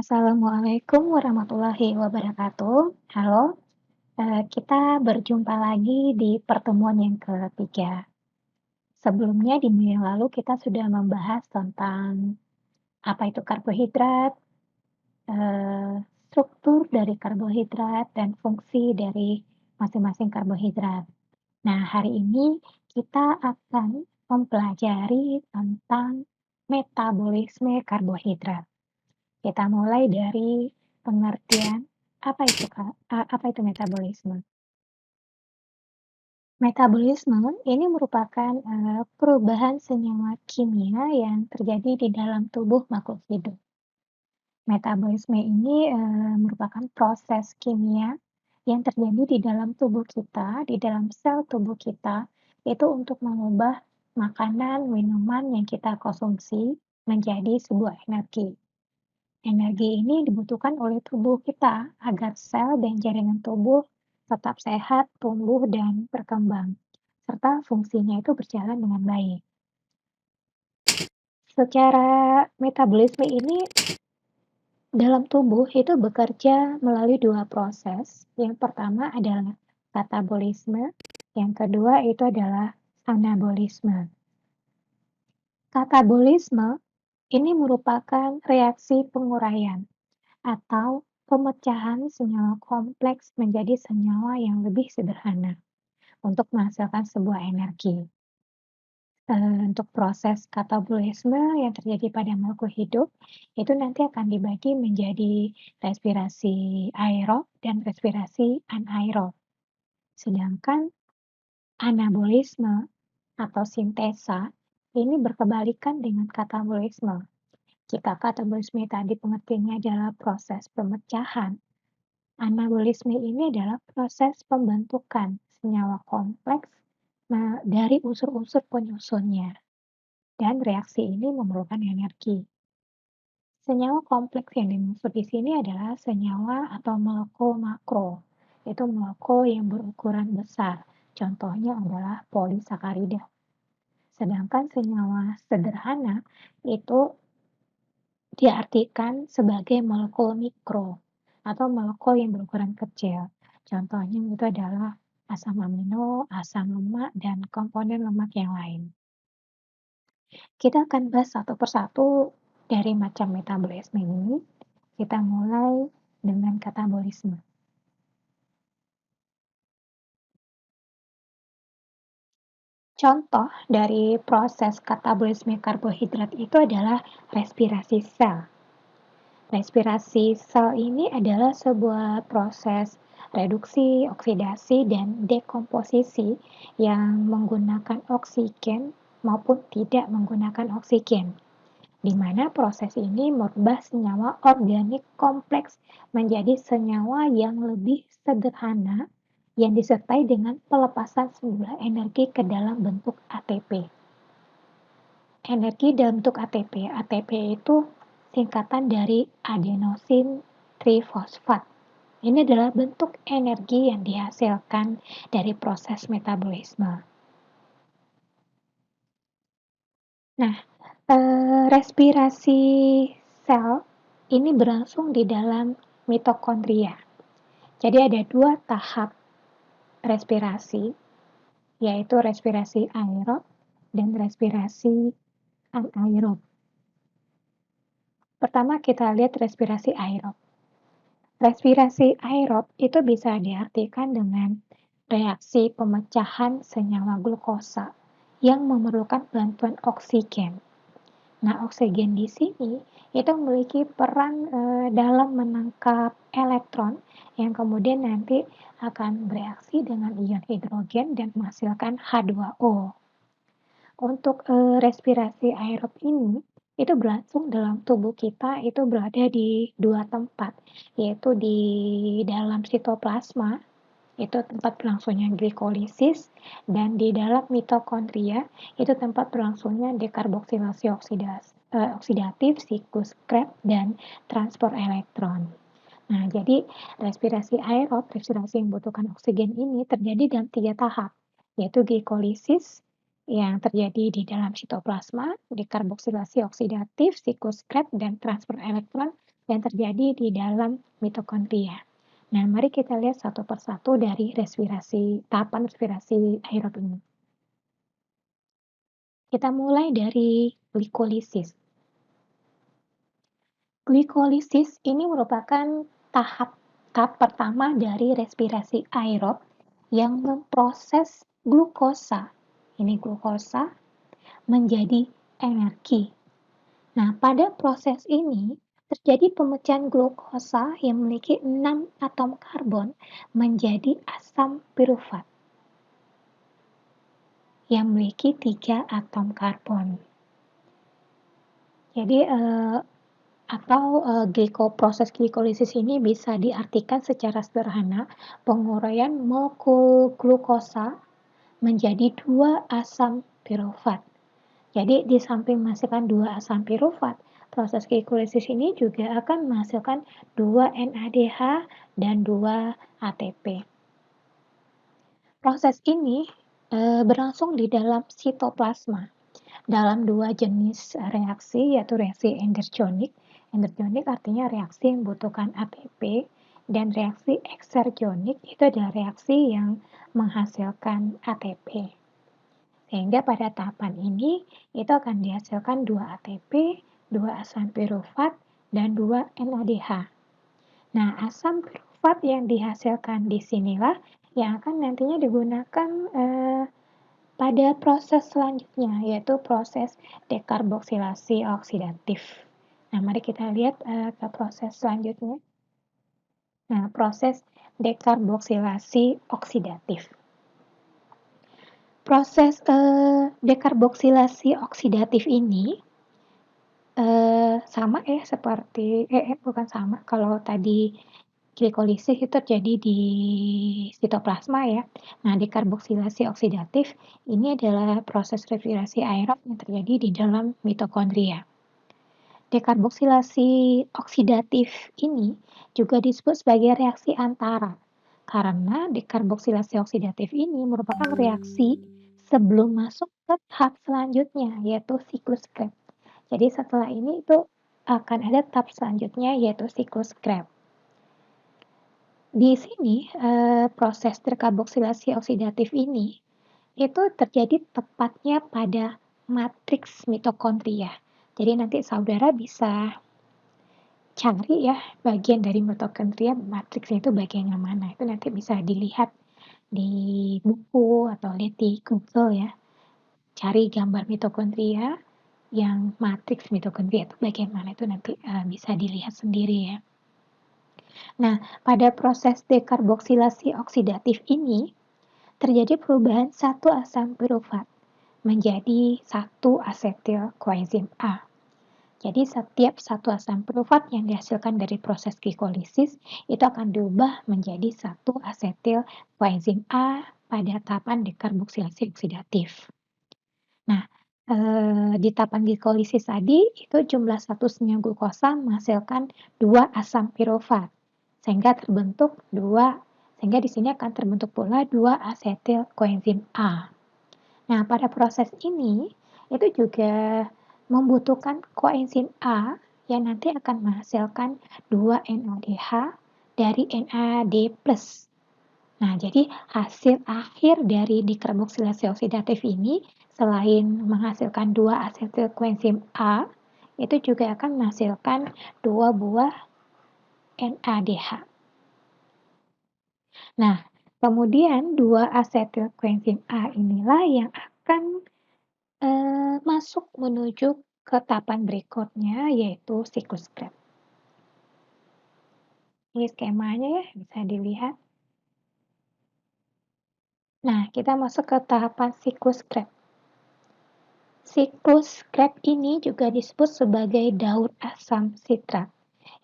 Assalamualaikum warahmatullahi wabarakatuh. Halo, kita berjumpa lagi di pertemuan yang ketiga. Sebelumnya di minggu yang lalu kita sudah membahas tentang apa itu karbohidrat, eee, struktur dari karbohidrat, dan fungsi dari masing-masing karbohidrat. Nah, hari ini kita akan mempelajari tentang metabolisme karbohidrat. Kita mulai dari pengertian apa itu, Kak? Apa itu metabolisme? Metabolisme ini merupakan, perubahan senyawa kimia yang terjadi di dalam tubuh makhluk hidup. Metabolisme ini, merupakan proses kimia yang terjadi di dalam tubuh kita, di dalam sel tubuh kita, itu untuk mengubah makanan, minuman yang kita konsumsi menjadi sebuah energi. Energi ini dibutuhkan oleh tubuh kita agar sel dan jaringan tubuh tetap sehat, tumbuh, dan berkembang, serta fungsinya itu berjalan dengan baik. Secara metabolisme ini dalam tubuh itu bekerja melalui dua proses. Yang pertama adalah katabolisme, yang kedua itu adalah anabolisme. Katabolisme ini merupakan reaksi penguraian atau pemecahan senyawa kompleks menjadi senyawa yang lebih sederhana untuk menghasilkan sebuah energi. Untuk proses katabolisme yang terjadi pada makhluk hidup, itu nanti akan dibagi menjadi respirasi aerob dan respirasi anaerob. Sedangkan anabolisme atau sintesa ini berkebalikan dengan katabolisme. Jika katabolisme tadi pengertiannya adalah proses pemecahan, anabolisme ini adalah proses pembentukan senyawa kompleks dari unsur-unsur penyusunnya, dan reaksi ini memerlukan energi. Senyawa kompleks yang dimaksud di sini adalah senyawa atau molekul makro. Itu molekul yang berukuran besar. Contohnya adalah polisakarida. Sedangkan senyawa sederhana itu diartikan sebagai molekul mikro atau molekul yang berukuran kecil. Contohnya itu adalah asam amino, asam lemak, dan komponen lemak yang lain. Kita akan bahas satu persatu dari macam metabolisme ini. Kita mulai dengan katabolisme. Contoh dari proses katabolisme karbohidrat itu adalah respirasi sel. Respirasi sel ini adalah sebuah proses reduksi, oksidasi, dan dekomposisi yang menggunakan oksigen maupun tidak menggunakan oksigen, di mana proses ini merubah senyawa organik kompleks menjadi senyawa yang lebih sederhana yang disertai dengan pelepasan sejumlah energi ke dalam bentuk ATP. Energi dalam bentuk ATP. ATP itu singkatan dari adenosin trifosfat. Ini adalah bentuk energi yang dihasilkan dari proses metabolisme. Nah, respirasi sel ini berlangsung di dalam mitokondria. Jadi ada dua tahap respirasi, yaitu respirasi aerob dan respirasi anaerob. Pertama kita lihat respirasi aerob. Respirasi aerob itu bisa diartikan dengan reaksi pemecahan senyawa glukosa yang memerlukan bantuan oksigen. Nah, oksigen di sini itu memiliki peran dalam menangkap elektron yang kemudian nanti akan bereaksi dengan ion hidrogen dan menghasilkan H2O. Untuk respirasi aerob ini itu berlangsung dalam tubuh kita itu berada di dua tempat, yaitu di dalam sitoplasma, itu tempat berlangsungnya glikolisis, dan di dalam mitokondria, itu tempat berlangsungnya dekarboksilasi oksidatif, siklus Krebs, dan transport elektron. Nah, jadi respirasi aerob, respirasi yang membutuhkan oksigen ini terjadi dalam 3 tahap, yaitu glikolisis yang terjadi di dalam sitoplasma, dekarboksilasi oksidatif, siklus Krebs, dan transfer elektron yang terjadi di dalam mitokondria. Nah, mari kita lihat satu persatu dari tahapan respirasi aerob ini. Kita mulai dari glikolisis. Glikolisis ini merupakan tahap pertama dari respirasi aerob yang memproses glukosa. Ini glukosa menjadi energi. Nah, pada proses ini terjadi pemecahan glukosa yang memiliki 6 atom karbon menjadi asam pirufat yang memiliki 3 atom karbon. Jadi proses glikolisis ini bisa diartikan secara sederhana penguraian molekul glukosa menjadi 2 asam pirufat. Jadi di samping menghasilkan 2 asam pirufat, proses glikolisis ini juga akan menghasilkan 2 NADH dan 2 ATP. Proses ini berlangsung di dalam sitoplasma dalam 2 jenis reaksi, yaitu reaksi endergonik. Endergonik artinya reaksi yang membutuhkan ATP, dan reaksi eksergonik itu adalah reaksi yang menghasilkan ATP. Sehingga pada tahapan ini itu akan dihasilkan 2 ATP, 2 asam pirufat, dan 2 NADH. Nah, asam pirufat yang dihasilkan di sinilah yang akan nantinya digunakan pada proses selanjutnya, yaitu proses dekarboksilasi oksidatif. Nah, mari kita lihat ke proses selanjutnya. Nah, proses dekarboksilasi oksidatif. Proses dekarboksilasi oksidatif ini sama ya seperti bukan sama, kalau tadi glikolisis itu terjadi di sitoplasma ya. Nah, dekarboksilasi oksidatif ini adalah proses respirasi aerob yang terjadi di dalam mitokondria. Dekarboksilasi oksidatif ini juga disebut sebagai reaksi antara, karena dekarboksilasi oksidatif ini merupakan reaksi sebelum masuk ke tahap selanjutnya, yaitu siklus Krebs. Jadi setelah ini itu akan ada tahap selanjutnya, yaitu siklus Krebs. Di sini proses dekarboksilasi oksidatif ini itu terjadi tepatnya pada matriks mitokondria. Jadi nanti saudara bisa cari ya bagian dari mitokondria, matriksnya itu bagian yang mana. Itu nanti bisa dilihat di buku atau lihat di Google ya. Cari gambar mitokondria yang matriks mitokondria itu bagian mana, itu nanti bisa dilihat sendiri ya. Nah, pada proses dekarboksilasi oksidatif ini terjadi perubahan satu asam pirufat menjadi 1 asetil koenzim A. Jadi setiap 1 asam pirufat yang dihasilkan dari proses glikolisis itu akan diubah menjadi 1 asetil koenzim A pada tahapan dekarboksilasi oksidatif. Nah, di tahapan glikolisis tadi itu jumlah statusnya glukosa menghasilkan 2 asam pirufat sehingga di sini akan terbentuk pula 2 asetil koenzim A. Nah, pada proses ini itu juga membutuhkan koenzim A yang nanti akan menghasilkan 2 NADH dari NAD+. Nah, jadi hasil akhir dari dekarboksilasi oksidatif ini selain menghasilkan 2 asetil koenzim A, itu juga akan menghasilkan 2 buah NADH. Nah, kemudian 2 asetil koenzim A inilah yang akan masuk menuju ke tahapan berikutnya, yaitu siklus Krebs. Ini skemanya ya, bisa dilihat. Nah, kita masuk ke tahapan siklus Krebs. Siklus Krebs ini juga disebut sebagai daur asam sitrat.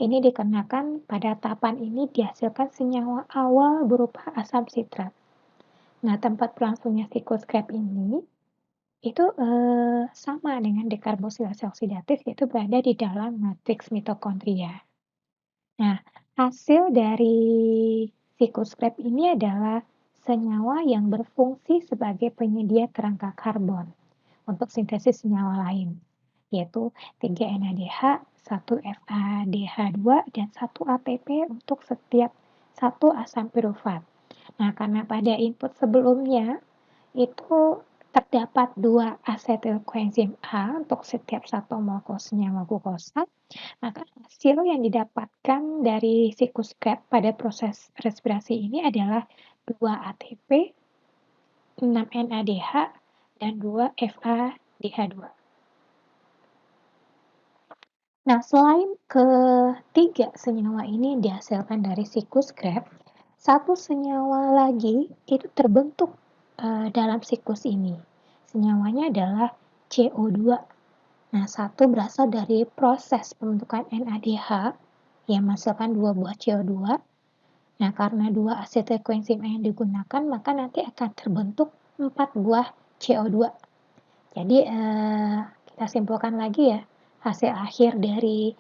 Ini dikarenakan pada tahapan ini dihasilkan senyawa awal berupa asam sitrat. Nah, tempat berlangsungnya siklus Krebs ini itu sama dengan dekarboksilasi oksidatif, yaitu berada di dalam matriks mitokondria. Nah, hasil dari siklus Krebs ini adalah senyawa yang berfungsi sebagai penyedia kerangka karbon untuk sintesis senyawa lain, yaitu 3 NADH 1 FADH2 dan 1 ATP untuk setiap 1 asam pirufat. Nah, karena pada input sebelumnya itu terdapat 2 asetil koenzim A untuk setiap 1 mol senyawa glukosa, maka hasil yang didapatkan dari siklus Krebs pada proses respirasi ini adalah 2 ATP, 6 NADH, dan 2 FADH2. Nah, selain ketiga senyawa ini dihasilkan dari siklus Krebs, satu senyawa lagi itu terbentuk dalam siklus ini. Senyawanya adalah CO2. Nah, satu berasal dari proses pembentukan NADH yang menghasilkan 2 buah CO2. Nah, karena 2 asetil koenzim A yang digunakan, maka nanti akan terbentuk 4 buah CO2. Jadi, kita simpulkan lagi ya, hasil akhir dari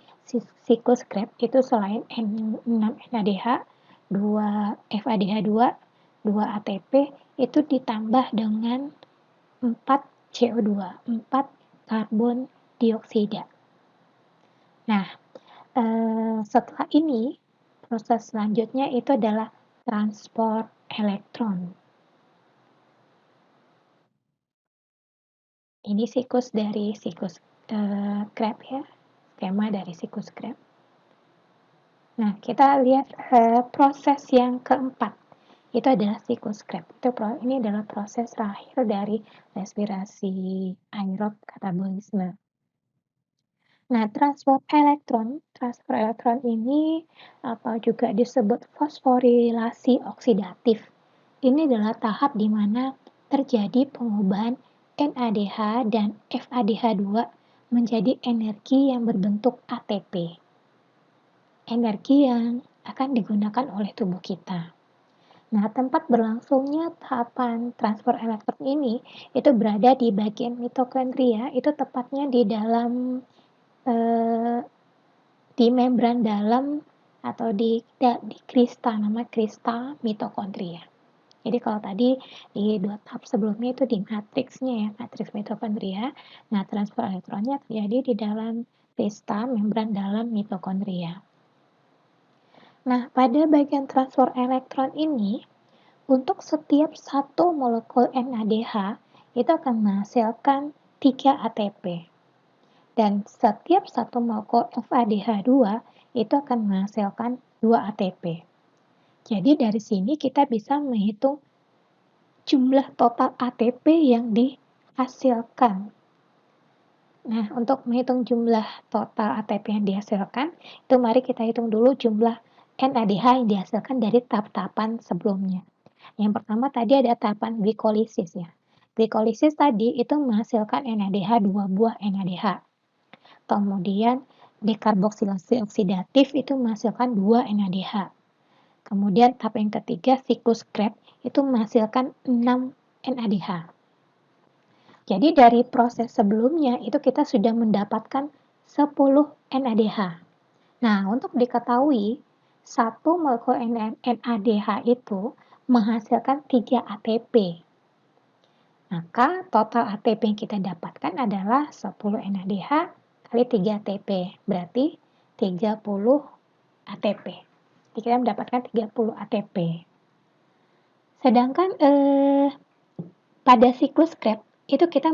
siklus Krebs itu selain 6 NADH, 2 FADH2, 2 ATP, itu ditambah dengan 4 CO2, 4 karbon dioksida. Nah, setelah ini, proses selanjutnya itu adalah transport elektron. Ini siklus dari siklus Krebs ya, skema dari siklus Krebs. Nah, kita lihat proses yang keempat, itu adalah siklus Krebs. Ini adalah proses terakhir dari respirasi aerob katabolisme. Nah, transfer elektron ini atau juga disebut fosforilasi oksidatif. Ini adalah tahap di mana terjadi pengubahan NADH dan FADH2 menjadi energi yang berbentuk ATP. Energi yang akan digunakan oleh tubuh kita. Nah, tempat berlangsungnya tahapan transfer elektron ini itu berada di bagian mitokondria, itu tepatnya di dalam di membran dalam atau di kristal, nama kristal mitokondria. Jadi kalau tadi di 2 tahap sebelumnya itu di matriksnya ya, matriks mitokondria. Nah, transfer elektronnya terjadi di dalam kristal membran dalam mitokondria. Nah, pada bagian transfer elektron ini, untuk setiap 1 molekul NADH itu akan menghasilkan 3 ATP. Dan setiap 1 molekul FADH2 itu akan menghasilkan 2 ATP. Jadi dari sini kita bisa menghitung jumlah total ATP yang dihasilkan. Nah, untuk menghitung jumlah total ATP yang dihasilkan, itu mari kita hitung dulu jumlah NADH yang dihasilkan dari tahap-tahapan sebelumnya. Yang pertama tadi ada tahapan glikolisis ya. Glikolisis tadi itu menghasilkan NADH 2 buah NADH. Kemudian dekarboksilasi oksidatif itu menghasilkan 2 NADH. Kemudian tahap yang ketiga, siklus Krebs, itu menghasilkan 6 NADH. Jadi dari proses sebelumnya itu kita sudah mendapatkan 10 NADH. Nah, untuk diketahui, 1 molekul NADH itu menghasilkan 3 ATP. Maka total ATP yang kita dapatkan adalah 10 NADH kali 3 ATP, berarti 30 ATP. Jadi kita mendapatkan 30 ATP. Sedangkan pada siklus Krebs itu kita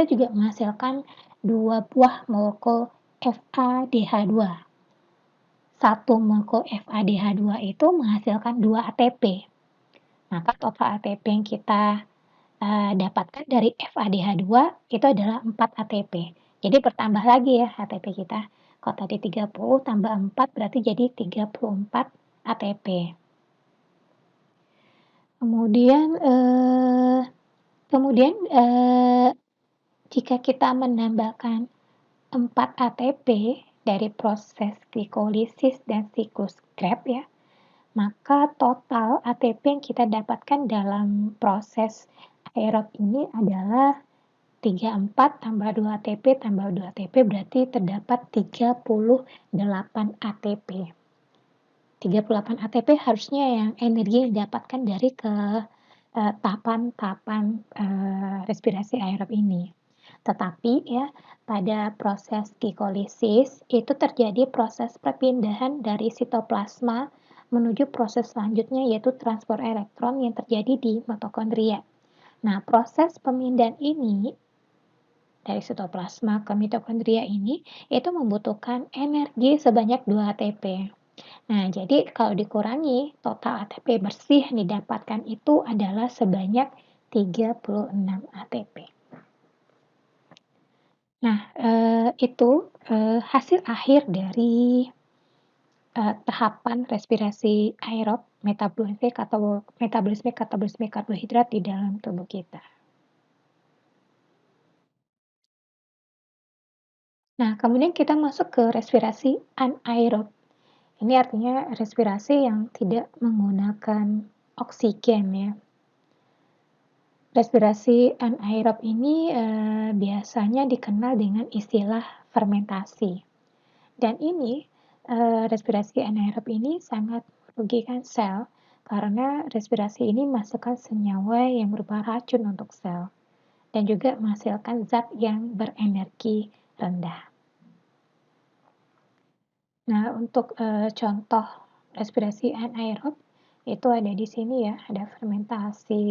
juga menghasilkan 2 buah molekul FADH2. 1 molekul FADH2 itu menghasilkan 2 ATP. Maka total ATP yang kita dapatkan dari FADH2 itu adalah 4 ATP. Jadi bertambah lagi ya ATP kita. Kalau tadi 30 tambah 4 berarti jadi 34 ATP. Kemudian jika kita menambahkan 4 ATP dari proses glikolisis dan siklus Krebs ya, maka total ATP yang kita dapatkan dalam proses aerob ini adalah 34 tambah 2 ATP tambah 2 ATP berarti terdapat 38 ATP. 38 ATP harusnya yang energi yang didapatkan dari tahapan respirasi aerob ini. Tetapi ya, pada proses glikolisis itu terjadi proses perpindahan dari sitoplasma menuju proses selanjutnya yaitu transport elektron yang terjadi di mitokondria. Nah, proses pemindahan ini dari sitoplasma ke mitokondria ini itu membutuhkan energi sebanyak 2 ATP. Nah, jadi kalau dikurangi, total ATP bersih yang didapatkan itu adalah sebanyak 36 ATP. Nah, itu, hasil akhir dari, tahapan respirasi aerob metabolisme karbohidrat di dalam tubuh kita. Nah, kemudian kita masuk ke respirasi anaerob. Ini artinya respirasi yang tidak menggunakan oksigen ya. Respirasi anaerob ini, biasanya dikenal dengan istilah fermentasi. Dan ini, respirasi anaerob ini sangat merugikan sel, karena respirasi ini memasukkan senyawa yang berupa racun untuk sel, dan juga menghasilkan zat yang berenergi rendah. Nah, untuk, contoh respirasi anaerob, itu ada di sini ya, ada fermentasi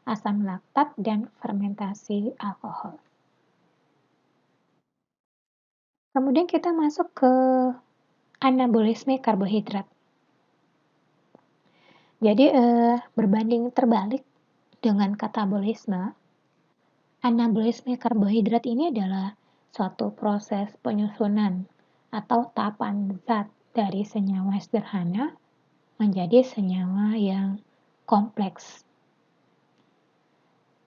asam laktat dan fermentasi alkohol. Kemudian kita masuk ke anabolisme karbohidrat. Jadi, berbanding terbalik dengan katabolisme, anabolisme karbohidrat ini adalah suatu proses penyusunan atau tahapan zat dari senyawa sederhana menjadi senyawa yang kompleks.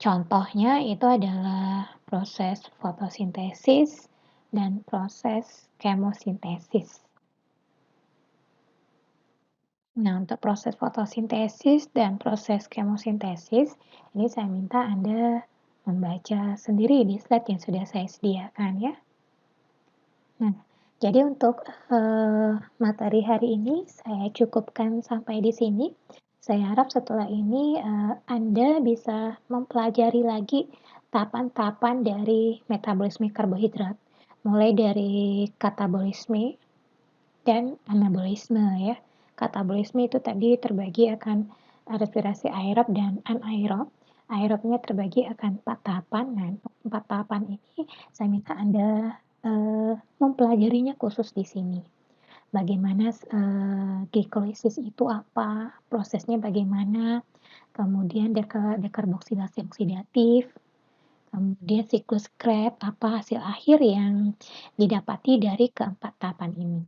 Contohnya itu adalah proses fotosintesis dan proses kemosintesis. Nah, untuk proses fotosintesis dan proses kemosintesis, ini saya minta Anda membaca sendiri di slide yang sudah saya sediakan ya. Nah, jadi untuk materi hari ini saya cukupkan sampai di sini. Saya harap setelah ini Anda bisa mempelajari lagi tahapan-tahapan dari metabolisme karbohidrat, mulai dari katabolisme dan anabolisme ya. Katabolisme itu tadi terbagi akan respirasi aerob dan anaerob. Aerobnya terbagi akan 4 tahapan. Nah, 4 tahapan ini saya minta Anda mempelajarinya khusus di sini. Bagaimana glikolisis itu apa, prosesnya bagaimana, kemudian dekarboksilasi oksidatif, kemudian siklus Krebs, apa hasil akhir yang didapati dari keempat tahapan ini.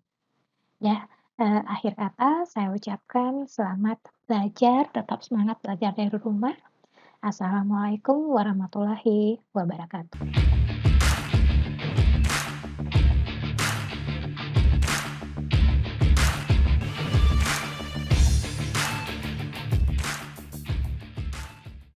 Ya, akhir kata saya ucapkan selamat belajar, tetap semangat belajar dari rumah. Assalamualaikum warahmatullahi wabarakatuh.